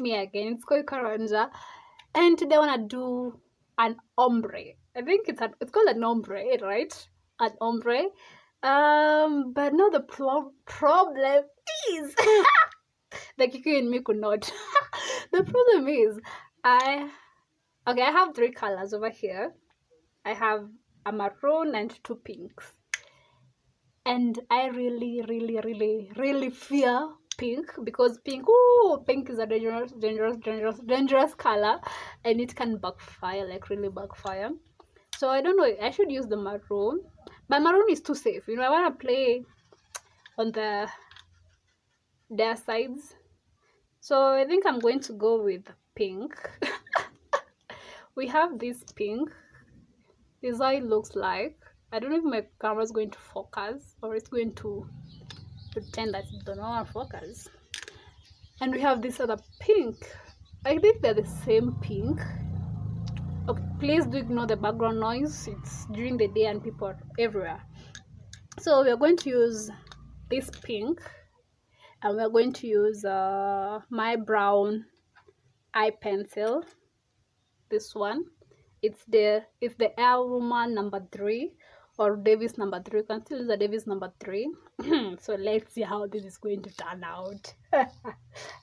me again. It's called Karanja, and today I wanna do an ombre. I think it's called an ombre, right? An ombre. But now the problem is the Kiki in me could not. The problem is I have 3 colors over here. I have a maroon and 2 pinks. And I really fear pink, because pink is a dangerous color, and it can backfire, like really backfire. So I don't know, I should use the maroon, but maroon is too safe, you know. I want to play on their sides, so I think I'm going to go with pink. We have this pink. This is how it looks like. I don't know if my camera is going to focus or it's going to pretend that it don't want to focus. And we have this other pink. I think they're the same pink. Okay, please do ignore the background noise. It's during the day and people are everywhere. So we are going to use this pink, and we are going to use my brown eye pencil. This one, it's the Air Woman number 3, or Davis number 3. You can still use the Davis number 3. So let's see how this is going to turn out. I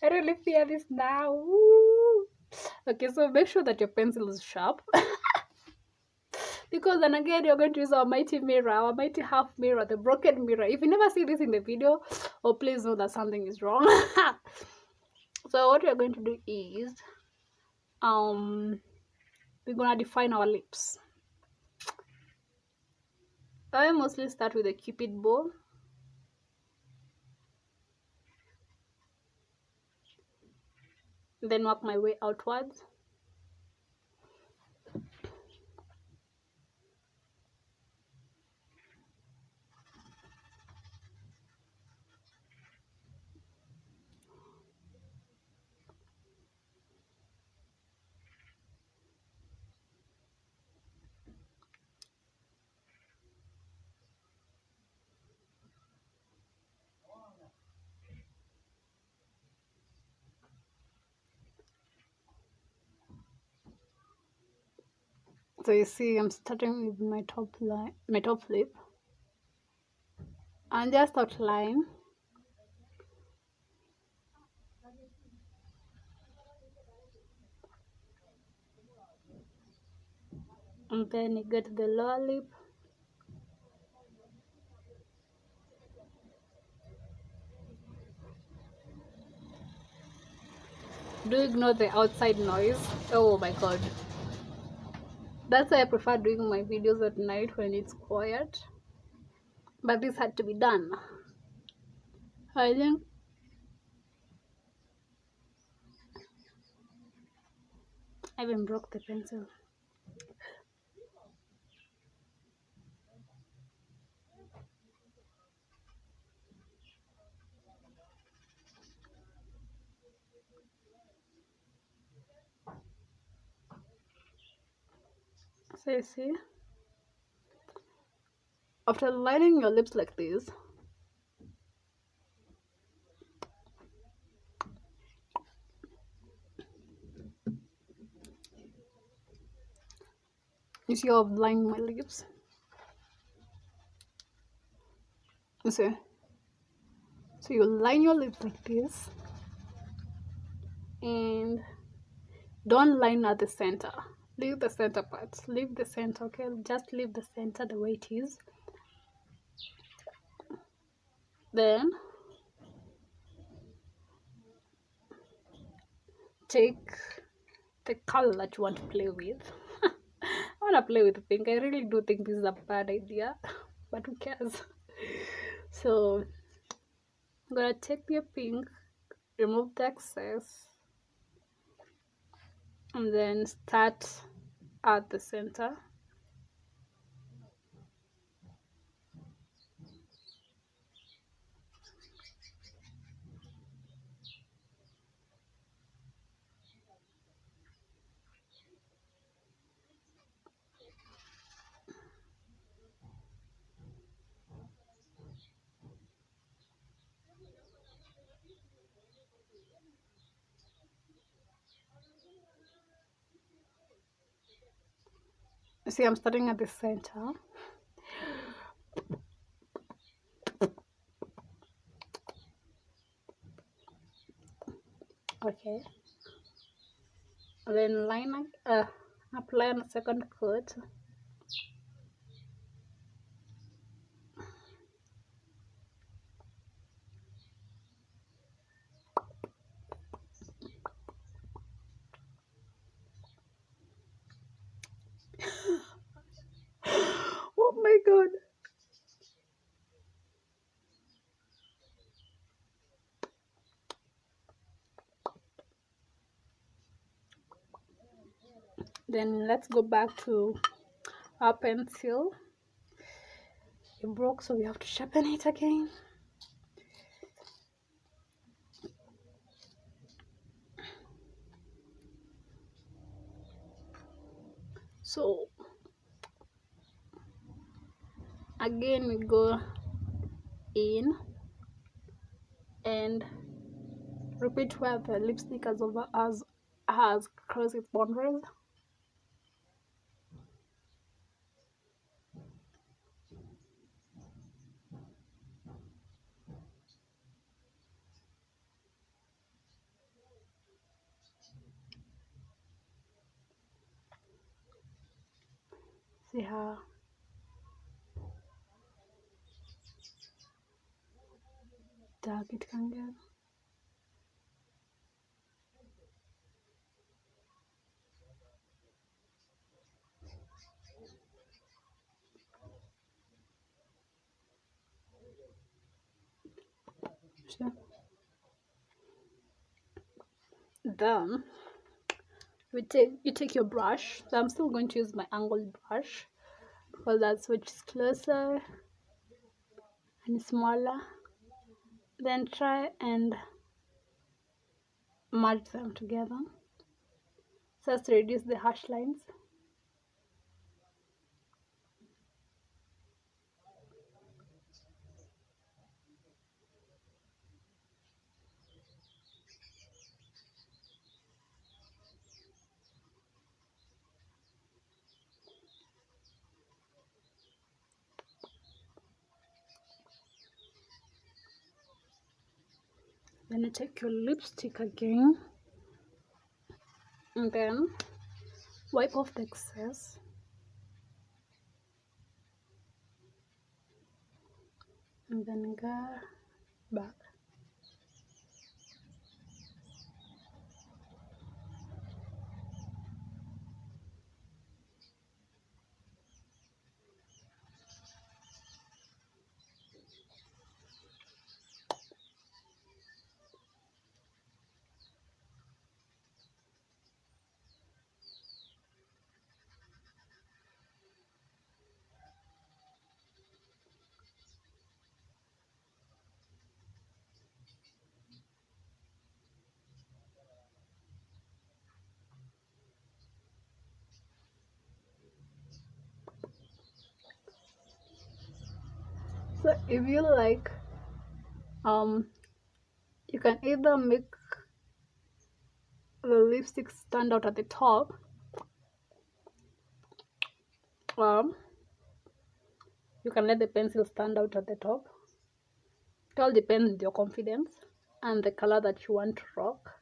really fear this now. Woo. Okay, so make sure that your pencil is sharp. Because then again, you're going to use our mighty mirror, our mighty half mirror, the broken mirror. If you never see this in the video, oh, please know that something is wrong. So what we're going to do is we're gonna define our lips. I mostly start with a cupid bow. Then work my way outwards. So you see, I'm starting with my top lip, and just outline. And then you get the lower lip. Do ignore the outside noise. Oh my god. That's why I prefer doing my videos at night when it's quiet. But this had to be done. I think I even broke the pencil. So you see, after lining your lips like this, you see how I've lined my lips. You see? So you line your lips like this, and don't line at the center. Leave the center part. Leave the center, okay? Just leave the center the way it is. Then take the color that you want to play with. I want to play with pink. I really do think this is a bad idea, but who cares? So I'm gonna take your pink, remove the excess, and then start at the center. See, I'm starting at the center. Okay. Then apply on the second coat. Oh my god. Then let's go back to our pencil. It broke, so we have to sharpen it again. So again we go in and repeat where the lipstick has crossed its boundaries. See how dark it can get. So, then you take your brush. So I'm still going to use my angled brush because that's which is closer and smaller. Then try and merge them together so as to reduce the harsh lines. Then you take your lipstick again and then wipe off the excess. And then go back. So if you like, you can either make the lipstick stand out at the top, or you can let the pencil stand out at the top. It all depends on your confidence and the color that you want to rock.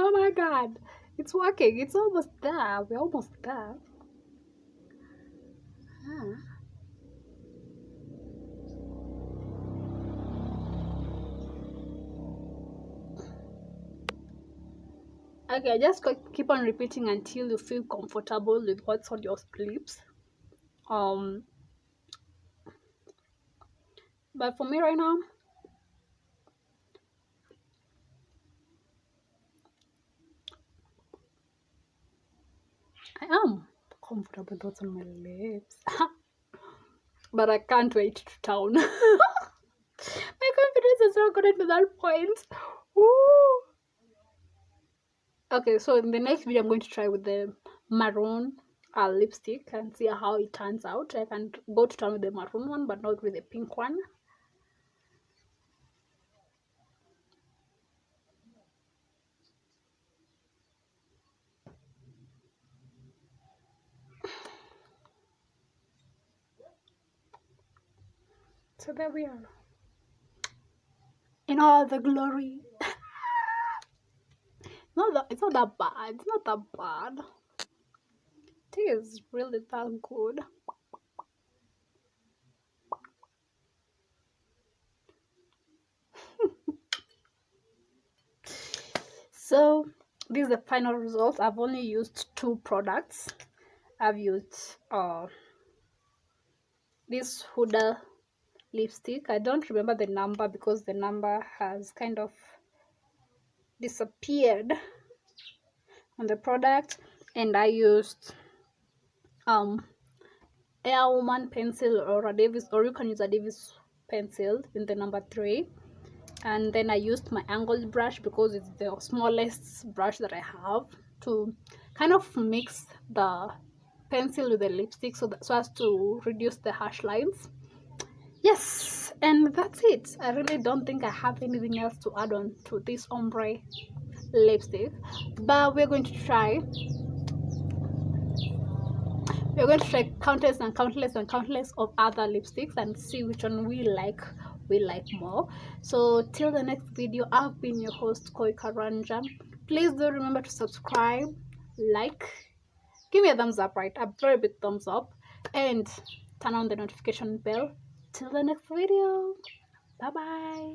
Oh my god, it's working. It's almost there. We're almost there. Okay, just keep on repeating until you feel comfortable with what's on your lips. But for me right now, I am comfortable with what's on my lips. But I can't wait to town. My confidence is not gotten to that point. Woo. Okay, so in the next video, I'm going to try with the maroon lipstick and see how it turns out. I can go to town with the maroon one, but not with the pink one. So there we are. In all the glory. It's not that bad. It's not that bad. It is really that good. So this is the final result. I've only used 2 products. I've used this Huda lipstick. I don't remember the number because the number has kind of disappeared on the product, and I used Air Woman pencil or a Davis, or you can use a Davis pencil in the number 3. And then I used my angled brush because it's the smallest brush that I have, to kind of mix the pencil with the lipstick so as to reduce the harsh lines. Yes, and that's it. I really don't think I have anything else to add on to this ombre lipstick, but we're going to try countless and countless and countless of other lipsticks and see which one we like more. So till the next video, I've been your host, Koi Karanja. Please do remember to subscribe, like, give me a thumbs up, right? A very big thumbs up, and turn on the notification bell. Till the next video, bye bye.